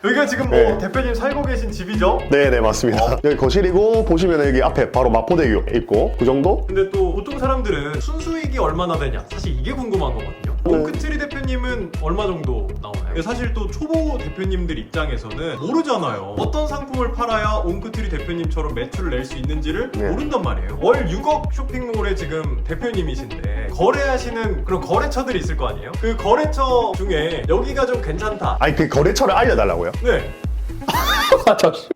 여기가 지금 뭐 네. 대표님 살고 계신 집이죠? 네네 맞습니다. 여기 거실이고 보시면 여기 앞에 바로 마포대교 있고 그 정도? 근데 또 보통 사람들은 순수익이 얼마나 되냐 사실 이게 궁금한 거거든요. 옹크트리 대표님은 얼마 정도 나오나요? 사실 또 초보 대표님들 입장에서는 모르잖아요. 어떤 상품을 팔아야 옹크트리 대표님처럼 매출을 낼 수 있는지를 네. 모른단 말이에요. 월 6억 쇼핑몰의 지금 대표님이신데 거래하시는 그런 거래처들이 있을 거 아니에요? 그 거래처 중에 여기가 좀 괜찮다. 아니 그 거래처를 알려달라고요? 네. 아 잠시.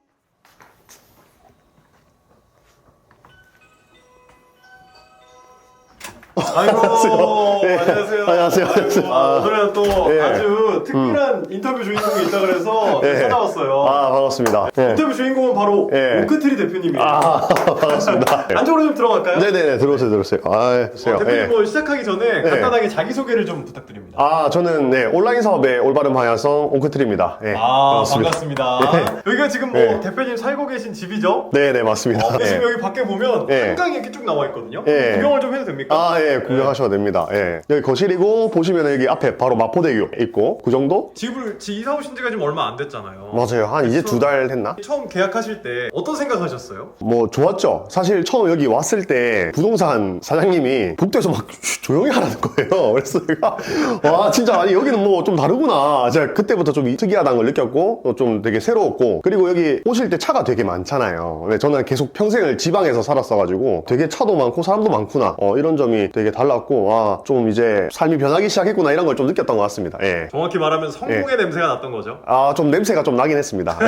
아이고, 네. 안녕하세요. 안녕하세요. 아이고, 오늘은 또 네. 아주 특별한 인터뷰 주인공이 있다 그래서 네. 찾아왔어요. 아 반갑습니다. 네. 인터뷰 주인공은 바로 네. 옹크트리 대표님이에요. 아 반갑습니다. 네. 안쪽으로 좀 들어갈까요? 네네네 들어오세요. 아 대표님 네. 뭐 시작하기 전에 간단하게 자기소개를 좀 부탁드립니다. 아 저는 네 온라인 사업의 올바른 방향성 옹크트리입니다. 네, 반갑습니다. 네. 여기가 지금 뭐 네. 대표님 살고 계신 집이죠? 네네 맞습니다. 근데 네. 지금 여기 밖에 보면 네. 한강이 이렇게 쭉 나와 있거든요. 네. 구경을 좀 해도 됩니까? 아, 예, 구경하셔도 됩니다. 예. 여기 거실이고, 보시면 여기 앞에 바로 마포대교 있고, 그 정도? 집을 이사 오신 지가 지금 얼마 안 됐잖아요. 맞아요. 한 이제 2달 했나? 처음 계약하실 때 어떤 생각하셨어요? 뭐, 좋았죠. 사실 처음 여기 왔을 때 부동산 사장님이 북도에서 막 조용히 하라는 거예요. 그래서 내가, 와, 진짜, 아니, 여기는 뭐 좀 다르구나. 제가 그때부터 좀 특이하다는 걸 느꼈고, 또 좀 되게 새로웠고, 그리고 여기 오실 때 차가 되게 많잖아요. 근데 저는 계속 평생을 지방에서 살았어가지고, 되게 차도 많고, 사람도 많구나. 이런 점이 되게 달랐고, 아, 좀 이제 삶이 변하기 시작했구나. 이런 걸 좀 느꼈던 것 같습니다. 예. 정확히 말하면 성공의 냄새가 났던 거죠. 아, 좀 냄새가 좀 나긴 했습니다.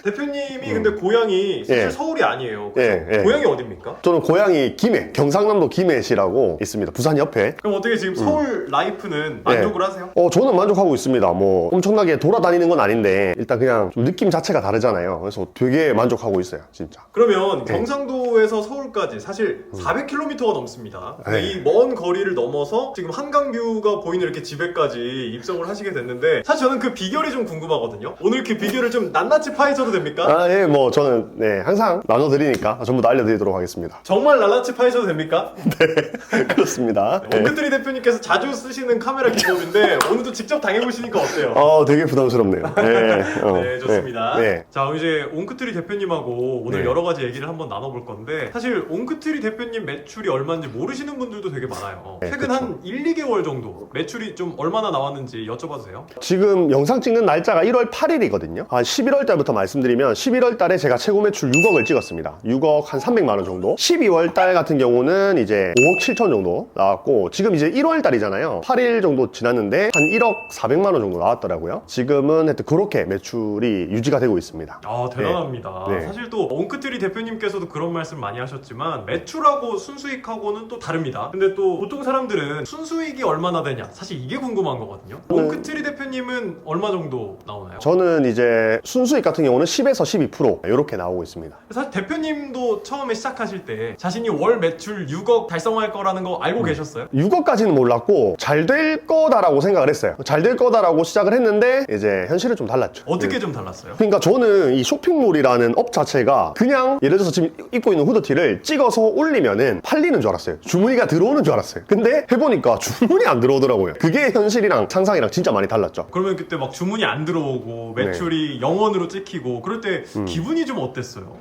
대표님이 근데 고향이 사실 예. 서울이 아니에요. 예, 예. 고향이 어딥니까? 저는 고향이 김해, 경상남도 김해시라고 있습니다. 부산 옆에. 그럼 어떻게 지금 서울 라이프는 만족을 하세요? 저는 만족하고 있습니다. 뭐 엄청나게 돌아다니는 건 아닌데 일단 그냥 좀 느낌 자체가 다르잖아요. 그래서 되게 만족하고 있어요, 진짜. 그러면 경상도에서 서울까지 사실 400km가 넘습니다. 근데 네. 이 먼 거리를 넘어서 지금 한강뷰가 보이는 이렇게 집에까지 입성을 하시게 됐는데 사실 저는 그 비결이 좀 궁금하거든요. 오늘 그 비결을 좀 낱낱이 파헤쳐도 됩니까? 아, 예, 뭐 저는 네, 항상 나눠드리니까 전부 다 알려드리도록 하겠습니다. 정말 낱낱이 파헤쳐도 됩니까? 그렇습니다. 네. 옹크트리 대표님께서 자주 쓰시는 카메라 기법인데 오늘도 직접 당해보시니까 어때요? 되게 부담스럽네요. 네, 네, 좋습니다. 네. 자, 이제 옹크트리 대표님하고 오늘 네. 여러 가지 얘기를 한번 나눠볼 건데 사실 옹크트리 대표님 매출이 얼마인지 모르시는 분들도 되게 많아요. 네, 최근 그쵸. 한 1, 2개월 정도 매출이 좀 얼마나 나왔는지 여쭤봐도 돼요? 지금 영상 찍는 날짜가 1월 8일이거든요. 한 11월 달부터 말씀드리면 11월 달에 제가 최고 매출 6억을 찍었습니다. 6억 한 300만 원 정도. 12월 달 같은 경우는 이제 5억 7천 정도 나왔고 지금 이제 1월 달이잖아요. 8일 정도 지났는데 한 1억 400만 원 정도 나왔더라고요. 지금은 하여튼 그렇게 매출이 유지가 되고 있습니다. 아, 대단합니다. 네. 사실 또 옹크트리 대표님께서도 그런 말씀 많이 하셨지만 매출하고 순수익하고는 또 다릅니다. 근데 또 보통 사람들은 순수익이 얼마나 되냐 사실 이게 궁금한 거거든요. 옹크트리 대표님은 얼마 정도 나오나요? 저는 이제 순수익 같은 경우는 10에서 12% 이렇게 나오고 있습니다. 사실 대표님도 처음에 시작하실 때 자신이 월 매출 6억 달성할 거라는 거 알고 계셨어요? 6억까지는 몰랐고 잘 될 거다라고 생각을 했어요. 잘 될 거다라고 시작을 했는데 이제 현실은 좀 달랐죠. 어떻게 좀 달랐어요? 그러니까 저는 이 쇼핑몰이라는 업 자체가 그냥 예를 들어서 지금 입고 있는 후드티를 찍어서 올리면은 팔리는 줄 알았어요. 주문이가 들어오는 줄 알았어요. 근데 해보니까 주문이 안 들어오더라고요. 그게 현실이랑 상상이랑 진짜 많이 달랐죠. 그러면 그때 막 주문이 안 들어오고 매출이 0원으로 찍히고 그럴 때 기분이 좀 어땠어요?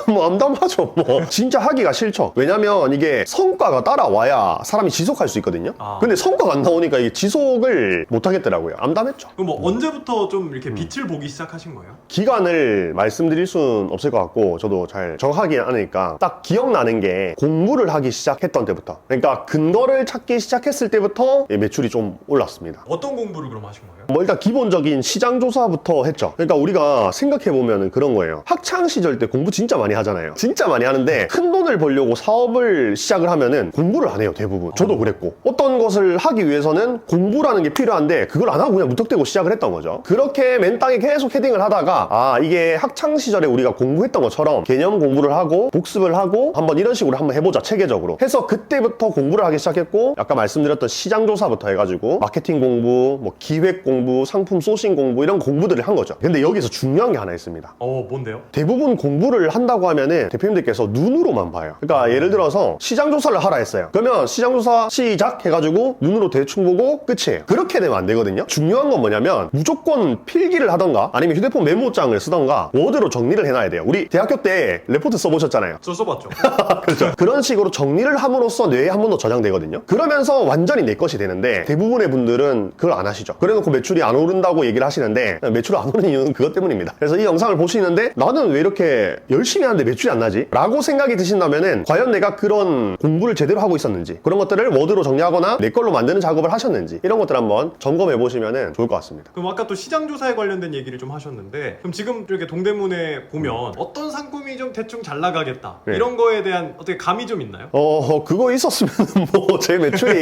뭐 암담하죠. 뭐 진짜 하기가 싫죠. 왜냐면 이게 성과가 따라와야 사람이 지속할 수 있거든요. 근데 성과가 안 나오니까 이게 지속을 못 하겠더라고요. 암담했죠. 그럼 뭐 언제부터 좀 이렇게 빛을 보기 시작하신 거예요? 기간을 말씀드릴 수는 없을 것 같고 저도 잘 정확하게 않으니까 딱 기억나는 게 공부를 하기 시작했던 때부터, 그러니까 근거를 찾기 시작했을 때부터 매출이 좀 올랐습니다. 어떤 공부를 그럼 하신 거예요? 뭐 일단 기본적인 시장 조사부터 했죠. 그러니까 우리가 생각해보면 그런 거예요. 학창 시절 때 공부 진짜 많이 하잖아요. 진짜 많이 하는데 큰 돈을 벌려고 사업을 시작을 하면은 공부를 안 해요, 대부분. 저도 그랬고. 어떤 것을 하기 위해서는 공부라는 게 필요한데 그걸 안 하고 그냥 무턱대고 시작을 했던 거죠. 그렇게 맨 땅에 계속 헤딩을 하다가 이게 학창 시절에 우리가 공부했던 것처럼 개념 공부를 하고 복습을 하고 한번 이런 식으로 한번 해보자, 체계적으로 해서 그때부터 그때부터 공부를 하기 시작했고 아까 말씀드렸던 시장 조사부터 해가지고 마케팅 공부, 뭐 기획 공부, 상품 소싱 공부 이런 공부들을 한 거죠. 근데 여기서 중요한 게 하나 있습니다. 뭔데요? 대부분 공부를 한다고 하면은 대표님들께서 눈으로만 봐요. 그러니까 예를 들어서 시장 조사를 하라 했어요. 그러면 시장 조사 시작 해가지고 눈으로 대충 보고 끝이에요. 그렇게 되면 안 되거든요. 중요한 건 뭐냐면 무조건 필기를 하던가 아니면 휴대폰 메모장을 쓰던가 워드로 정리를 해놔야 돼요. 우리 대학교 때 레포트 써보셨잖아요. 저 써봤죠. 그렇죠. 그런 식으로 정리를 함으로써 뇌에 한 번 더 저장되거든요. 그러면서 완전히 내 것이 되는데 대부분의 분들은 그걸 안 하시죠. 그래놓고 매출이 안 오른다고 얘기를 하시는데 매출 안 오르는 이유는 그것 때문입니다. 그래서 이 영상을 보시는데 나는 왜 이렇게 열심히 하는데 매출이 안 나지? 라고 생각이 드신다면은 과연 내가 그런 공부를 제대로 하고 있었는지 그런 것들을 워드로 정리하거나 내 걸로 만드는 작업을 하셨는지 이런 것들 한번 점검해 보시면 좋을 것 같습니다. 그럼 아까 또 시장 조사에 관련된 얘기를 좀 하셨는데 그럼 지금 이렇게 동대문에 보면 어떤 상품이 좀 대충 잘 나가겠다 네. 이런 거에 대한 어떻게 감이 좀 있나요? 그거 있었으면 뭐 제 매출이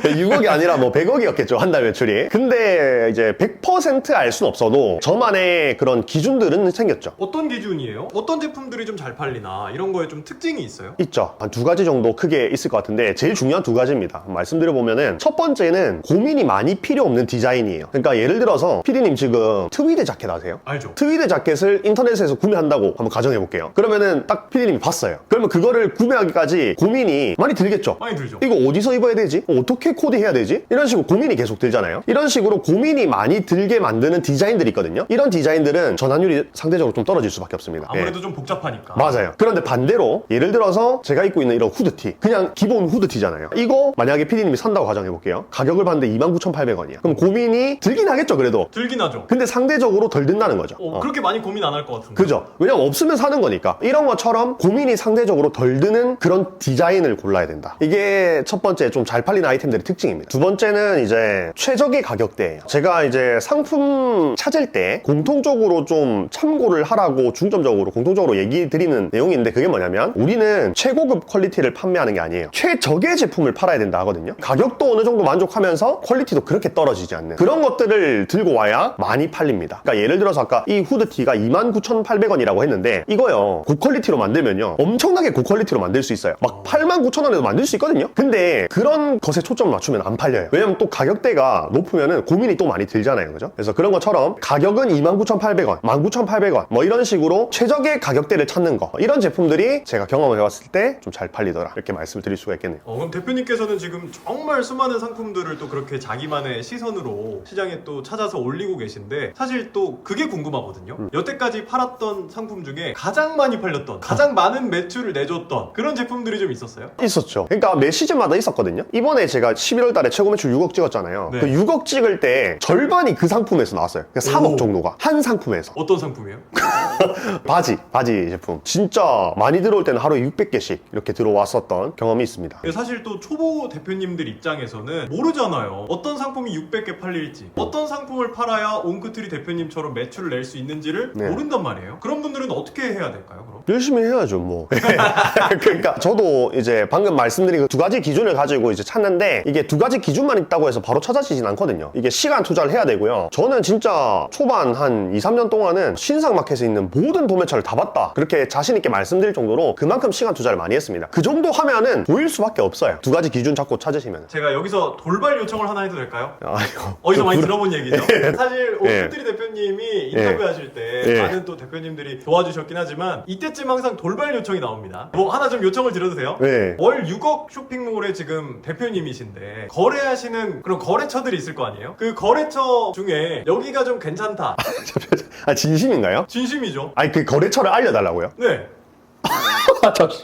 6억이 아니라 뭐 100억이었겠죠. 한 달 매출이. 근데 이제 100% 알 수는 없어도 저만의 그런 기준들은 생겼죠. 어떤 기준이에요? 어떤 제품들이 좀 잘 팔리나 이런 거에 좀 특징이 있어요? 있죠. 한 두 가지 정도 크게 있을 것 같은데 제일 중요한 두 가지입니다. 말씀드려보면은 첫 번째는 고민이 많이 필요 없는 디자인이에요. 그러니까 예를 들어서 피디님 지금 트위드 자켓 아세요? 알죠. 트위드 자켓을 인터넷에서 구매한다고 한번 가정해볼게요. 그러면은 딱 피디님이 봤어요. 그러면 그거를 구매하기까지 고민이 많이 들겠죠. 많이 들죠. 이거 어디서 입어야 되지? 어떻게 코디해야 되지? 이런 식으로 고민이 계속 들잖아요. 이런 식으로 고민이 많이 들게 만드는 디자인들이 있거든요. 이런 디자인들은 전환율이 상대적으로 좀 떨어질 수밖에 없습니다. 아무래도 예. 좀 복잡하니까. 맞아요. 그런데 반대로 예를 들어서 제가 입고 있는 이런 후드티 그냥 기본 후드티잖아요. 이거 만약에 피디님이 산다고 가정해볼게요. 가격을 봤는데 29,800원이야. 그럼 고민이 들긴 하겠죠, 그래도. 들긴 하죠. 근데 상대적으로 덜 든다는 거죠. 그렇게 많이 고민 안 할 것 같은데. 그죠? 왜냐면 없으면 사는 거니까. 이런 것처럼 고민이 상대적으로 덜 드는 그런 디자인을 골라야 된다. 이게 첫 번째 좀 잘 팔리는 아이템들의 특징입니다. 두 번째는 이제 최적의 가격대예요. 제가 이제 상품 찾을 때 공통적으로 좀 참고를 하라고 중점적으로 공통적으로 얘기 드리는 내용인데 그게 뭐냐면 우리는 최고급 퀄리티를 판매하는 게 아니에요. 최적의 제품을 팔아야 된다 하거든요. 가격도 어느 정도 만족하면서 퀄리티도 그렇게 떨어지지 않는 그런 것들을 들고 와야 많이 팔립니다. 그러니까 예를 들어서 아까 이 후드티가 29,800원이라고 했는데 이거요 고퀄리티로 만들면요 엄청나게 고퀄리티로 만들 수 있어요. 막 89,000원에도 만들 수 있거든요. 근데 그런 것에 초점을 맞추면 안 팔려요. 왜냐면 또 가격대가 높으면은 고민이 또 많이 들잖아요. 그죠? 그래서 그런 것처럼 가격은 29,800원, 19,800원 뭐 이런 식으로 최적의 가격대를 찾는 거 이런 제품들이 제가 경험을 해봤을 때 좀 잘 팔리더라 이렇게 말씀을 드릴 수가 있겠네요. 그럼 대표님께서는 지금 정말 수많은 상품들을 또 그렇게 자기만의 시선으로 시장에 또 찾아서 올리고 계신데 사실 또 그게 궁금하거든요. 여태까지 팔았던 상품 중에 가장 많이 팔렸던 가장 많은 매출을 내줬던 그런 제품들이 좀 있었어요? 있었죠. 그러니까 매 시즌마다 있었거든요. 이번에 제가 11월 달에 최고 매출 6억 찍었잖아요. 네. 그 6억 찍을 때 절반이 그 상품에서 나왔어요. 그러니까 3억 오. 정도가 한 상품에서. 어떤 상품이에요? 바지 제품. 진짜 많이 들어올 때는 하루에 600개씩 이렇게 들어왔었던 경험이 있습니다. 사실 또 초보 대표님들 입장에서는 모르잖아요. 어떤 상품이 600개 팔릴지 어떤 상품을 팔아야 옹크트리 대표님처럼 매출을 낼 수 있는지를 네. 모른단 말이에요. 그런 분들은 어떻게 해야 될까요? 그럼? 열심히 해야죠, 뭐. 그러니까 저도 이제 방금 말씀드린 그 두 가지 기준을 가지고 이제 찾는데 이게 두 가지 기준만 있다고 해서 바로 찾아지진 않거든요. 이게 시간 투자를 해야 되고요. 저는 진짜 초반 한 2, 3년 동안은 신상마켓에 있는 모든 도매처를 다 봤다. 그렇게 자신있게 말씀드릴 정도로 그만큼 시간 투자를 많이 했습니다. 그 정도 하면은 보일 수밖에 없어요. 두 가지 기준 잡고 찾으시면. 제가 여기서 돌발 요청을 하나 해도 될까요? 아이고. 어디서 많이 들어본 얘기죠. 사실 예. 옹크트리 대표님이 인터뷰하실 때 예. 많은 또 대표님들이 도와주셨긴 하지만 이때쯤 항상 돌발 요청이 나옵니다. 뭐 하나 좀 요청을 드려도 돼요? 네. 월 6억 쇼핑몰의 지금 대표님이신데 거래하시는 그런 거래처들이 있을 거 아니에요? 그 거래처 중에 여기가 좀 괜찮다. 아, 진심인가요? 진심이죠. 아니, 그 거래처를 알려달라고요? 네.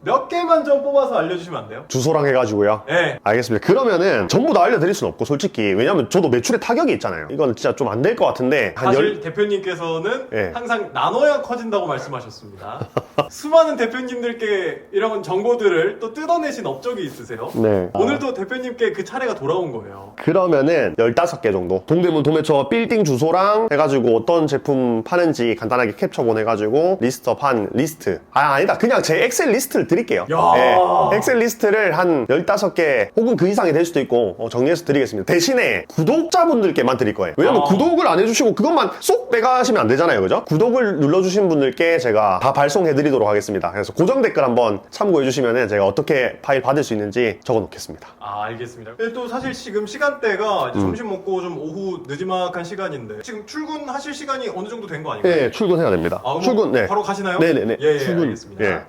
몇 개만 좀 뽑아서 알려주시면 안 돼요? 주소랑 해가지고요. 네. 알겠습니다. 그러면은 전부 다 알려드릴 수는 없고 솔직히 왜냐면 저도 매출에 타격이 있잖아요. 이건 진짜 좀 안 될 것 같은데 한 사실 대표님께서는 네. 항상 나눠야 커진다고 말씀하셨습니다. 수많은 대표님들께 이런 정보들을 또 뜯어내신 업적이 있으세요. 네. 오늘도 대표님께 그 차례가 돌아온 거예요. 그러면은 15개 정도 동대문 도매처 빌딩 주소랑 해가지고 어떤 제품 파는지 간단하게 캡처본 해가지고 리스트업 한 리스트 아니다 그냥 제 엑셀 리스트를 드릴게요. 야. 엑셀 리스트를 한 15개 혹은 그 이상이 될 수도 있고 정리해서 드리겠습니다. 대신에 구독자분들께만 드릴 거예요. 왜냐면 구독을 안 해주시고 그것만 쏙 빼가시면 안 되잖아요. 그죠? 구독을 눌러주신 분들께 제가 다 발송해드리도록 하겠습니다. 그래서 고정 댓글 한번 참고해주시면 제가 어떻게 파일 받을 수 있는지 적어놓겠습니다. 알겠습니다. 근데 또 사실 지금 시간대가 이제 점심 먹고 좀 오후 늦지막한 시간인데 지금 출근하실 시간이 어느 정도 된 거 아닌가요? 네, 출근해야 됩니다. 출근, 네. 바로 가시나요? 네네네. 예, 출근. 알겠습니다. 예.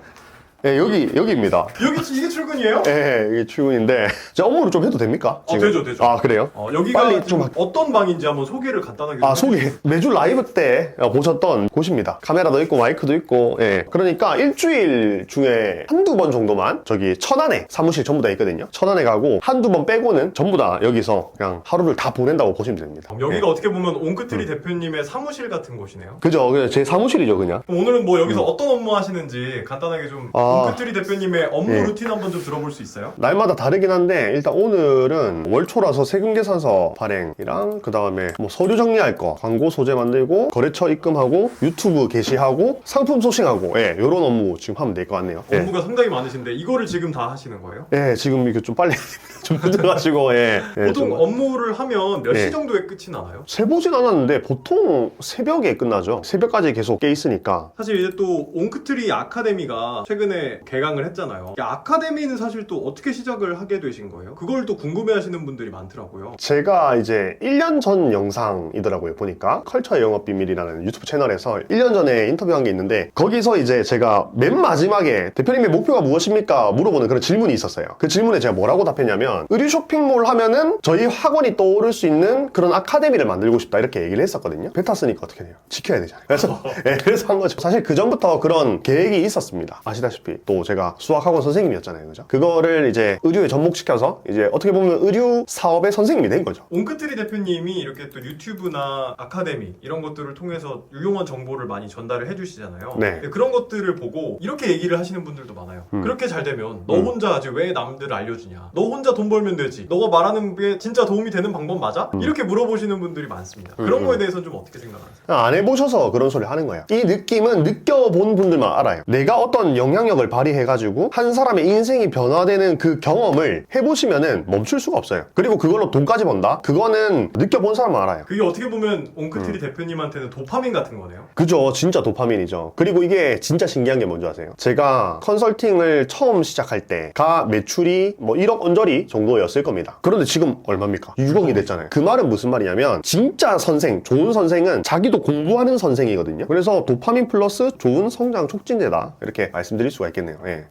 네, 여기입니다. 이게 출근이에요? 네, 이게 출근인데 제 업무를 좀 해도 됩니까? 지금? 되죠. 아, 그래요? 여기가 빨리 지금 좀 어떤 방인지 한번 소개를 간단하게 좀 소개. 매주 라이브 때 보셨던 곳입니다. 카메라도 있고 마이크도 있고. 예. 그러니까 일주일 중에 한두 번 정도만 저기 천안에 사무실 전부 다 있거든요. 천안에 가고 한두 번 빼고는 전부 다 여기서 그냥 하루를 다 보낸다고 보시면 됩니다. 여기가 어떻게 보면 옹크트리 대표님의 사무실 같은 곳이네요. 그죠? 제 사무실이죠, 그냥. 그럼 오늘은 뭐 여기서 어떤 업무 하시는지 간단하게 좀 옹크트리 대표님의 업무 루틴 한번 좀 들어볼 수 있어요? 날마다 다르긴 한데 일단 오늘은 월초라서 세금계산서 발행이랑 그 다음에 뭐 서류 정리할 거, 광고 소재 만들고 거래처 입금하고 유튜브 게시하고 상품 소싱하고 이런 업무 지금 하면 될 것 같네요. 업무가 상당히 많으신데 이거를 지금 다 하시는 거예요? 지금 이게 좀 빨리 좀 늦어가지고 보통 좀 업무를 하면 몇 시 정도에 끝이 나나요? 세보진 않았는데 보통 새벽에 끝나죠. 새벽까지 계속 깨 있으니까. 사실 이제 또 옹크트리 아카데미가 최근에 개강을 했잖아요. 이 아카데미는 사실 또 어떻게 시작을 하게 되신 거예요? 그걸 또 궁금해하시는 분들이 많더라고요. 제가 이제 1년 전 영상이더라고요. 보니까 컬처의 영업 비밀이라는 유튜브 채널에서 1년 전에 인터뷰한 게 있는데 거기서 이제 제가 맨 마지막에 대표님의 목표가 무엇입니까? 물어보는 그런 질문이 있었어요. 그 질문에 제가 뭐라고 답했냐면 의류 쇼핑몰 하면은 저희 학원이 떠오를 수 있는 그런 아카데미를 만들고 싶다 이렇게 얘기를 했었거든요. 배 탔으니까 어떻게 돼요? 지켜야 되잖아요. 그래서 그래서 한 거죠. 사실 그 전부터 그런 계획이 있었습니다. 아시다시피 또 제가 수학학원 선생님이었잖아요. 그죠? 그거를 이제 의류에 접목시켜서 이제 어떻게 보면 의류 사업의 선생님이 된 거죠. 옹크트리 대표님이 이렇게 또 유튜브나 아카데미 이런 것들을 통해서 유용한 정보를 많이 전달을 해주시잖아요. 네. 그런 것들을 보고 이렇게 얘기를 하시는 분들도 많아요. 그렇게 잘 되면 너 혼자 하지 왜 남들 알려주냐? 너 혼자 돈 벌면 되지. 너가 말하는 게 진짜 도움이 되는 방법 맞아? 이렇게 물어보시는 분들이 많습니다. 그런 거에 대해서는 좀 어떻게 생각하세요? 안 해보셔서 그런 소리 하는 거예요. 이 느낌은 느껴본 분들만 알아요. 내가 어떤 영향력을 발휘해가지고 한 사람의 인생이 변화되는 그 경험을 해보시면은 멈출 수가 없어요. 그리고 그걸로 돈까지 번다? 그거는 느껴본 사람만 알아요. 그게 어떻게 보면 옹크트리 대표님한테는 도파민 같은 거네요. 그죠. 진짜 도파민이죠. 그리고 이게 진짜 신기한 게 뭔지 아세요? 제가 컨설팅을 처음 시작할 때가 매출이 뭐 1억 언저리 정도였을 겁니다. 그런데 지금 얼마입니까? 6억이 됐잖아요. 그 말은 무슨 말이냐면 진짜 선생, 좋은 선생은 자기도 공부하는 선생이거든요. 그래서 도파민 플러스 좋은 성장 촉진제다. 이렇게 말씀드릴 수가 있겠네요. 예.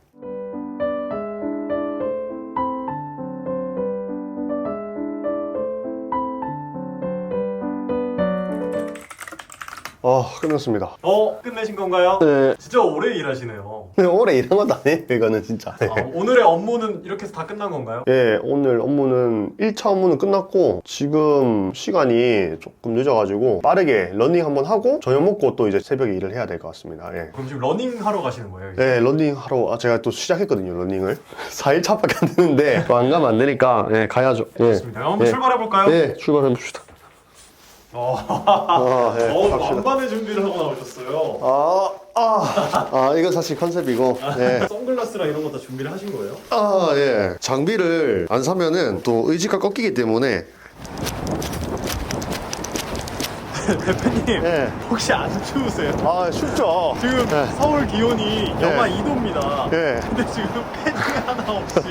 끝났습니다. 끝내신 건가요? 네. 진짜 오래 일하시네요. 오래 일한 것도 아니에요, 이거는 진짜. 오늘의 업무는 이렇게 해서 다 끝난 건가요? 예, 오늘 업무는 1차 업무는 끝났고 지금 시간이 조금 늦어가지고 빠르게 러닝 한번 하고 저녁 먹고 또 이제 새벽에 일을 해야 될 것 같습니다. 예. 그럼 지금 러닝 하러 가시는 거예요? 이제? 네, 러닝 하러 제가 또 시작했거든요, 러닝을. 4일차밖에 안 되는데 안 가면 안 되니까 가야죠. 좋습니다. 한번 출발해 볼까요? 네, 출발해 봅시다. 만반의 준비를 하고 나오셨어요. 이건 사실 컨셉이고. 네. 선글라스랑 이런 거 다 준비를 하신 거예요? 예. 장비를 안 사면은 또 의지가 꺾이기 때문에. 대표님, 네. 혹시 안 추우세요? 춥죠. 지금 네. 서울 기온이 영하 2도입니다. 네. 근데 지금 패딩 하나 없이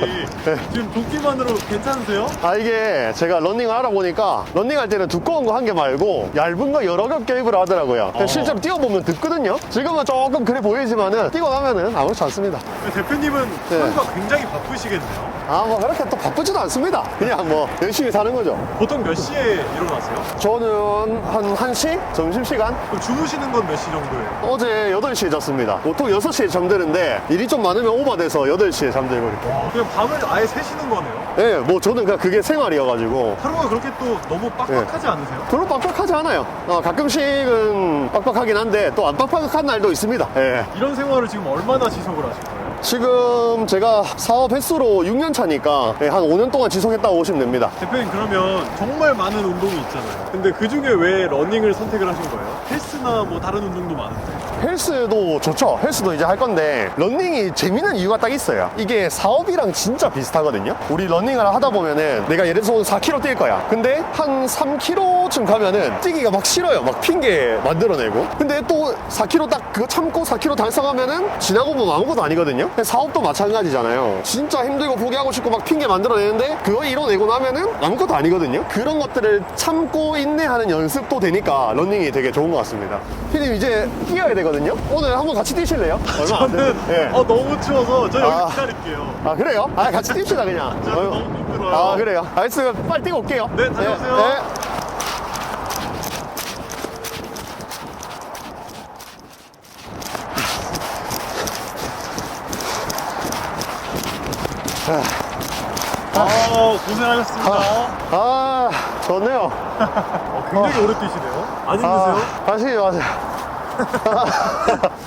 지금 도끼만으로 괜찮으세요? 이게 제가 러닝을 알아보니까 러닝할 때는 두꺼운 거 한 개 말고 얇은 거 여러 겹 껴입으라 하더라고요. 실제로 뛰어보면 덥거든요. 지금은 조금 그래 보이지만은 뛰고 나면은 아무렇지 않습니다. 대표님은 하루가 굉장히 바쁘시겠네요? 뭐 그렇게 또 바쁘지도 않습니다. 그냥 뭐 열심히 사는 거죠. 보통 몇 시에 일어나세요? 저는 한 1시? 점심시간? 그럼 주무시는 건 몇 시 정도예요? 어제 8시에 잤습니다. 보통 6시에 잠드는데 일이 좀 많으면 오버돼서 8시에 잠들고 이렇게. 그냥 밤을 아예 새시는 거네요? 네, 뭐 저는 그냥 그게 생활이어가지고 하루가 그렇게 또 너무 빡빡하지 않으세요? 별로 빡빡하지 않아요. 가끔씩은 빡빡하긴 한데 또 안 빡빡한 날도 있습니다. 예. 이런 생활을 지금 얼마나 지속을 하실 거예요? 지금 제가 사업 횟수로 6년 차니까 한 5년 동안 지속했다고 보시면 됩니다. 대표님, 그러면 정말 많은 운동이 있잖아요. 근데 그 중에 왜 러닝을 선택을 하신 거예요? 헬스나 뭐 다른 운동도 많은데. 헬스도 좋죠. 헬스도 이제 할 건데 러닝이 재밌는 이유가 딱 있어요. 이게 사업이랑 진짜 비슷하거든요. 우리 러닝을 하다 보면은 내가 예를 들어서 4km 뛸 거야. 근데 한 3km쯤 가면은 뛰기가 막 싫어요. 막 핑계 만들어내고. 근데 또 4km 딱 그거 참고 4km 달성하면은 지나고 보면 아무것도 아니거든요. 사업도 마찬가지잖아요. 진짜 힘들고 포기하고 싶고 막 핑계 만들어내는데 그거 이뤄내고 나면은 아무것도 아니거든요. 그런 것들을 참고 인내하는 연습도 되니까 러닝이 되게 좋은 것 같습니다. 피디님 이제 뛰어야 되거든요. 오늘 한번 같이 뛰실래요? 얼마 안 저는 예. 너무 추워서 저 여기 아. 기다릴게요. 아 그래요? 아 같이 뜁시다 그냥. 진짜 너무 힘들어요. 아 그래요? 알겠어요. 빨리 뛰고 올게요. 네, 다녀오세요. 네. 고생하셨습니다. 아 좋네요. 굉장히 오래 뛰시네요. 안 힘드세요? 다시 맞아요.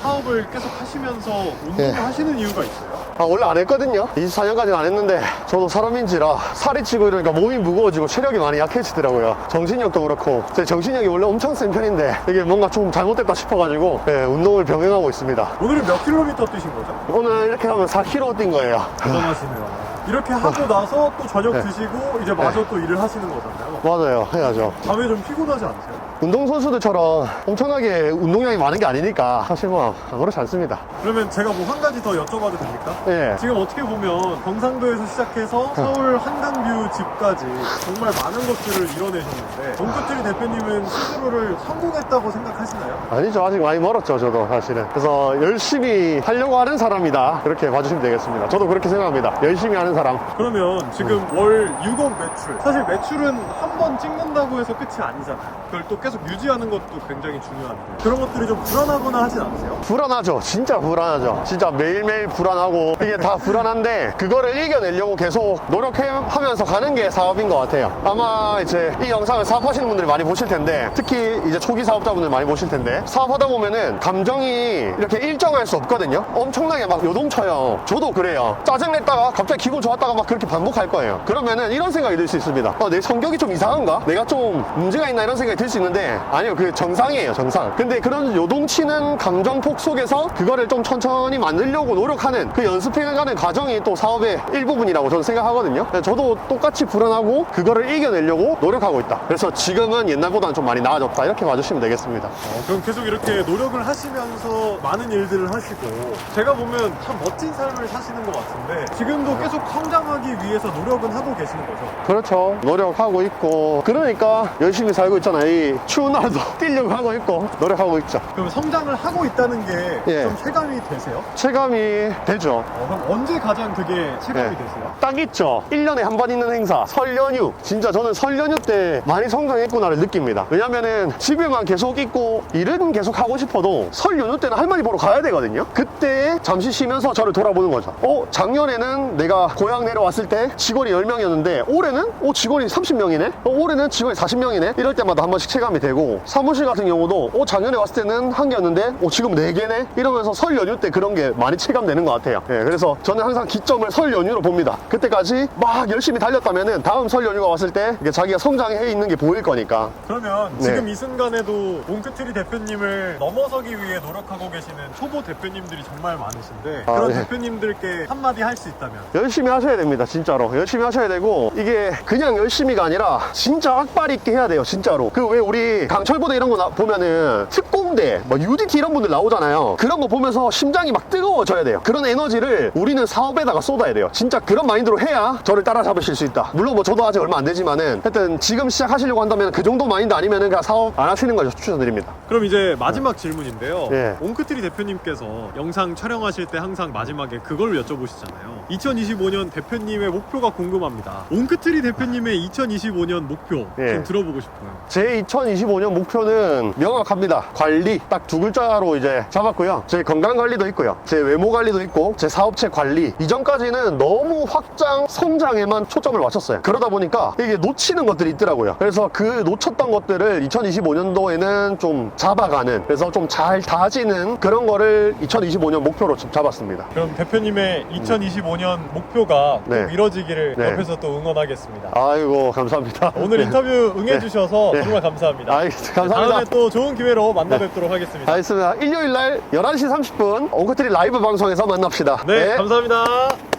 사업을 계속 하시면서 운동을 하시는 이유가 있어요? 원래 안 했거든요. 24년까지는 안 했는데 저도 사람인지라 살이 찌고 이러니까 몸이 무거워지고 체력이 많이 약해지더라고요. 정신력도 그렇고 제 정신력이 원래 엄청 센 편인데 이게 뭔가 좀 잘못됐다 싶어가지고 운동을 병행하고 있습니다. 오늘은 몇 킬로미터 뛰신 거죠? 오늘 이렇게 하면 4km 뛴 거예요. 대단하시네요. 이렇게 하고 나서 또 저녁 드시고 이제 마저 또 일을 하시는 거잖아요. 맞아요. 해야죠. 밤에 좀 피곤하지 않으세요? 운동선수들처럼 엄청나게 운동량이 많은 게 아니니까 사실 뭐 그렇지 않습니다. 그러면 제가 뭐 한 가지 더 여쭤봐도 됩니까? 예. 지금 어떻게 보면 경상도에서 시작해서 서울 한강뷰 집까지 정말 많은 것들을 이뤄내셨는데 몽크트리 대표님은 스스로를 성공했다고 생각하시나요? 아니죠. 아직 많이 멀었죠. 저도 사실은. 그래서 열심히 하려고 하는 사람이다. 그렇게 봐주시면 되겠습니다. 저도 그렇게 생각합니다. 열심히 하는 사람. 그러면 지금 월 6억 매출, 사실 매출은 한 번 찍는다고 해서 끝이 아니잖아요. 그걸 또 계속 유지하는 것도 굉장히 중요한데 그런 것들이 좀 불안하거나 하진 않으세요? 불안하죠. 진짜 불안하죠. 진짜 매일매일 불안하고 이게 다 불안한데 그거를 이겨내려고 계속 노력하면서 가는 게 사업인 것 같아요. 아마 이제 이 영상을 사업하시는 분들이 많이 보실 텐데 특히 이제 초기 사업자분들 많이 보실 텐데 사업하다 보면은 감정이 이렇게 일정할 수 없거든요. 엄청나게 막 요동쳐요. 저도 그래요. 짜증냈다가 갑자기 기분 좋았다가 막 그렇게 반복할 거예요. 그러면은 이런 생각이 들 수 있습니다. 내 성격이 좀 이상한가? 내가 좀 문제가 있나 이런 생각이 들 수 있는데 아니요. 그 정상이에요. 정상. 근데 그런 요동치는 감정폭 속에서 그거를 좀 천천히 만들려고 노력하는 그 연습해가는 과정이 또 사업의 일부분이라고 저는 생각하거든요. 저도 똑같이 불안하고 그거를 이겨내려고 노력하고 있다. 그래서 지금은 옛날보다는 좀 많이 나아졌다. 이렇게 봐주시면 되겠습니다. 그럼 계속 이렇게 노력을 하시면서 많은 일들을 하시고 제가 보면 참 멋진 삶을 사시는 것 같은데 지금도 계속 성장하기 위해서 노력은 하고 계시는 거죠? 그렇죠. 노력하고 있고 그러니까 열심히 살고 있잖아요. 이 추운 날도 뛰려고 하고 있고 노력하고 있죠. 그럼 성장을 하고 있다는 게 좀 예. 체감이 되세요? 체감이 되죠. 그럼 언제 가장 그게 체감이 네. 되세요? 딱 있죠. 1년에 한 번 있는 행사 설 연휴. 진짜 저는 설 연휴 때 많이 성장했구나를 느낍니다. 왜냐면은 집에만 계속 있고 일은 계속 하고 싶어도 설 연휴 때는 할머니 보러 가야 되거든요. 그때 잠시 쉬면서 저를 돌아보는 거죠. 작년에는 내가 고향 내려왔을 때 직원이 10명이었는데 올해는 직원이 30명이네? 올해는 직원이 40명이네? 이럴 때마다 한 번씩 체감이 되고 사무실 같은 경우도 작년에 왔을 때는 한 개였는데 지금 4개네? 이러면서 설 연휴 때 그런 게 많이 체감되는 것 같아요. 예, 그래서 저는 항상 기점을 설 연휴로 봅니다. 그때까지 막 열심히 달렸다면은 다음 설 연휴가 왔을 때 이게 자기가 성장해 있는 게 보일 거니까. 그러면 네. 지금 이 순간에도 몽크트리 대표님을 넘어서기 위해 노력하고 계시는 초보 대표님들이 정말 많으신데 그런 네. 대표님들께 한마디 할 수 있다면? 열심히 하셔야 됩니다. 진짜로 열심히 하셔야 되고 이게 그냥 열심히가 아니라 진짜 악발 있게 해야 돼요. 진짜로. 그 왜 우리 강철부대 이런 거 보면은 특공대 뭐 UDT 이런 분들 나오잖아요. 그런 거 보면서 심장이 막 뜨거워져야 돼요. 그런 에너지를 우리는 사업에다가 쏟아야 돼요. 진짜 그런 마인드로 해야 저를 따라잡으실 수 있다. 물론 뭐 저도 아직 얼마 안 되지만은 하여튼 지금 시작하시려고 한다면 그 정도 마인드 아니면은 그냥 사업 안 하시는 걸 추천드립니다. 그럼 이제 마지막 질문인데요. 네. 몽크트리 대표님께서 영상 촬영하실 때 항상 마지막에 그걸 여쭤보시잖아요. 2025년 대표님의 목표가 궁금합니다. 몽크트리 대표님의 2025년 목표 네. 좀 들어보고 싶어요. 제 2025년 목표는 명확합니다. 관리 딱 2글자로 이제 잡았고요. 제 건강관리도 있고요. 제 외모관리도 있고 제 사업체 관리 이전까지는 너무 확장 성장에만 초점을 맞췄어요. 그러다 보니까 이게 놓치는 것들이 있더라고요. 그래서 그 놓쳤던 것들을 2025년도에는 좀 잡아가는, 그래서 좀 잘 다지는 그런 거를 2025년 목표로 좀 잡았습니다. 그럼 대표님의 2025년 목표가 네. 꼭 이뤄지기를 네. 옆에서 또 응원하겠습니다. 아이고, 감사합니다. 오늘 네. 인터뷰 응해주셔서 네. 정말 감사합니다. 감사합니다. 다음에 또 좋은 기회로 만나 뵙도록 하겠습니다. 알겠습니다. 일요일 날 11시 30분 옹크트리 라이브 방송에서 만납시다. 네, 감사합니다.